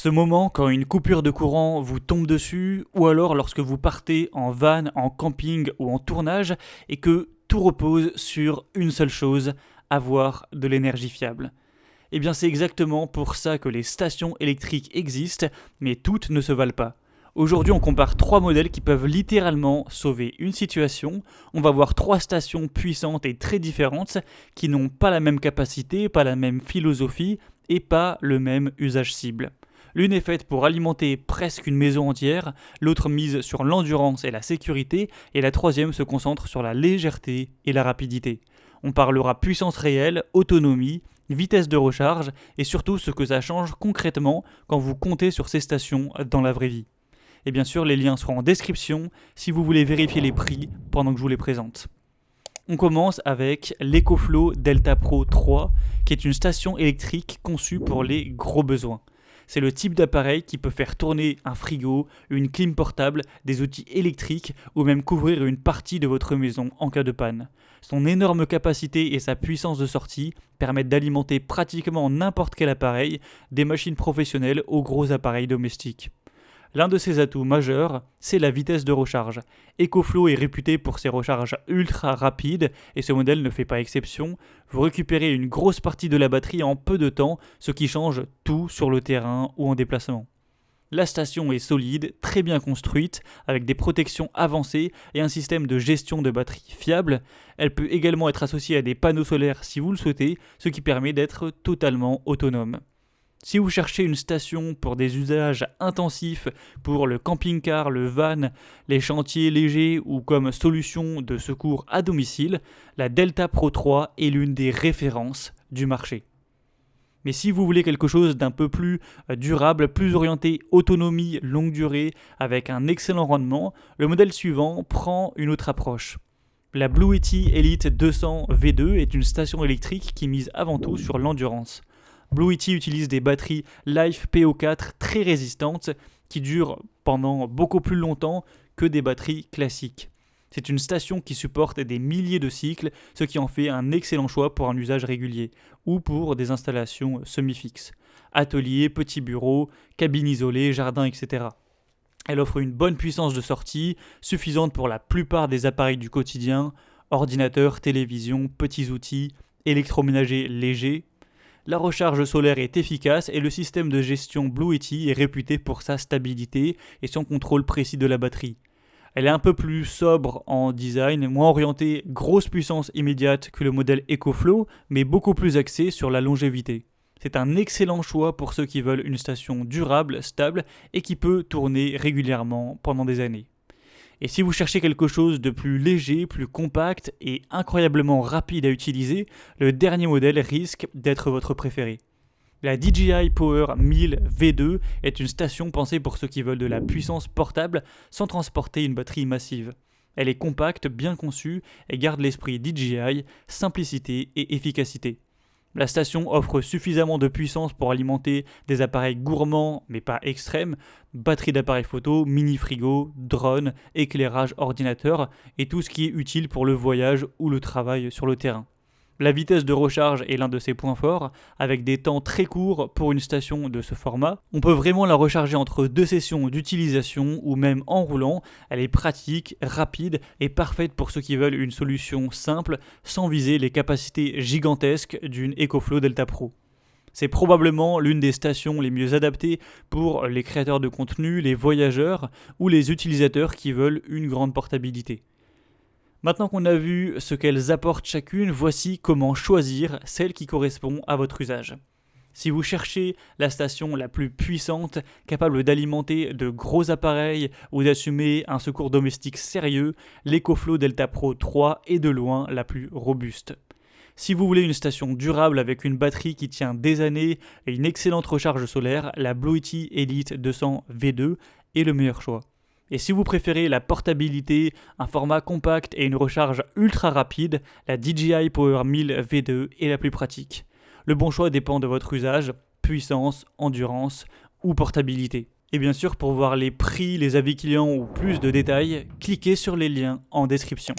Ce moment quand une coupure de courant vous tombe dessus, ou alors lorsque vous partez en van, en camping ou en tournage, et que tout repose sur une seule chose, avoir de l'énergie fiable. Eh bien c'est exactement pour ça que les stations électriques existent, mais toutes ne se valent pas. Aujourd'hui on compare trois modèles qui peuvent littéralement sauver une situation. On va voir trois stations puissantes et très différentes qui n'ont pas la même capacité, pas la même philosophie et pas le même usage cible. L'une est faite pour alimenter presque une maison entière, l'autre mise sur l'endurance et la sécurité, et la troisième se concentre sur la légèreté et la rapidité. On parlera puissance réelle, autonomie, vitesse de recharge, et surtout ce que ça change concrètement quand vous comptez sur ces stations dans la vraie vie. Et bien sûr, les liens seront en description si vous voulez vérifier les prix pendant que je vous les présente. On commence avec l'EcoFlow Delta Pro 3, qui est une station électrique conçue pour les gros besoins. C'est le type d'appareil qui peut faire tourner un frigo, une clim portable, des outils électriques ou même couvrir une partie de votre maison en cas de panne. Son énorme capacité et sa puissance de sortie permettent d'alimenter pratiquement n'importe quel appareil, des machines professionnelles aux gros appareils domestiques. L'un de ses atouts majeurs, c'est la vitesse de recharge. EcoFlow est réputé pour ses recharges ultra rapides et ce modèle ne fait pas exception. Vous récupérez une grosse partie de la batterie en peu de temps, ce qui change tout sur le terrain ou en déplacement. La station est solide, très bien construite, avec des protections avancées et un système de gestion de batterie fiable. Elle peut également être associée à des panneaux solaires si vous le souhaitez, ce qui permet d'être totalement autonome. Si vous cherchez une station pour des usages intensifs, pour le camping-car, le van, les chantiers légers ou comme solution de secours à domicile, la Delta Pro 3 est l'une des références du marché. Mais si vous voulez quelque chose d'un peu plus durable, plus orienté autonomie longue durée, avec un excellent rendement, le modèle suivant prend une autre approche. La Bluetti Elite 200 V2 est une station électrique qui mise avant tout sur l'endurance. Bluetti utilise des batteries LiFePO4 très résistantes qui durent pendant beaucoup plus longtemps que des batteries classiques. C'est une station qui supporte des milliers de cycles, ce qui en fait un excellent choix pour un usage régulier ou pour des installations semi-fixes. Ateliers, petits bureaux, cabines isolées, jardins, etc. Elle offre une bonne puissance de sortie, suffisante pour la plupart des appareils du quotidien, ordinateurs, télévision, petits outils, électroménagers légers. La recharge solaire est efficace et le système de gestion Bluetti est réputé pour sa stabilité et son contrôle précis de la batterie. Elle est un peu plus sobre en design, moins orientée grosse puissance immédiate que le modèle EcoFlow, mais beaucoup plus axée sur la longévité. C'est un excellent choix pour ceux qui veulent une station durable, stable et qui peut tourner régulièrement pendant des années. Et si vous cherchez quelque chose de plus léger, plus compact et incroyablement rapide à utiliser, le dernier modèle risque d'être votre préféré. La DJI Power 1000 V2 est une station pensée pour ceux qui veulent de la puissance portable sans transporter une batterie massive. Elle est compacte, bien conçue et garde l'esprit DJI, simplicité et efficacité. La station offre suffisamment de puissance pour alimenter des appareils gourmands mais pas extrêmes, batterie d'appareil photo, mini-frigo, drone, éclairage ordinateur et tout ce qui est utile pour le voyage ou le travail sur le terrain. La vitesse de recharge est l'un de ses points forts, avec des temps très courts pour une station de ce format. On peut vraiment la recharger entre deux sessions d'utilisation ou même en roulant. Elle est pratique, rapide et parfaite pour ceux qui veulent une solution simple sans viser les capacités gigantesques d'une EcoFlow Delta Pro. C'est probablement l'une des stations les mieux adaptées pour les créateurs de contenu, les voyageurs ou les utilisateurs qui veulent une grande portabilité. Maintenant qu'on a vu ce qu'elles apportent chacune, voici comment choisir celle qui correspond à votre usage. Si vous cherchez la station la plus puissante, capable d'alimenter de gros appareils ou d'assumer un secours domestique sérieux, l'EcoFlow Delta Pro 3 est de loin la plus robuste. Si vous voulez une station durable avec une batterie qui tient des années et une excellente recharge solaire, la Bluetti Elite 200 V2 est le meilleur choix. Et si vous préférez la portabilité, un format compact et une recharge ultra rapide, la DJI Power 1000 V2 est la plus pratique. Le bon choix dépend de votre usage, puissance, endurance ou portabilité. Et bien sûr, pour voir les prix, les avis clients ou plus de détails, cliquez sur les liens en description.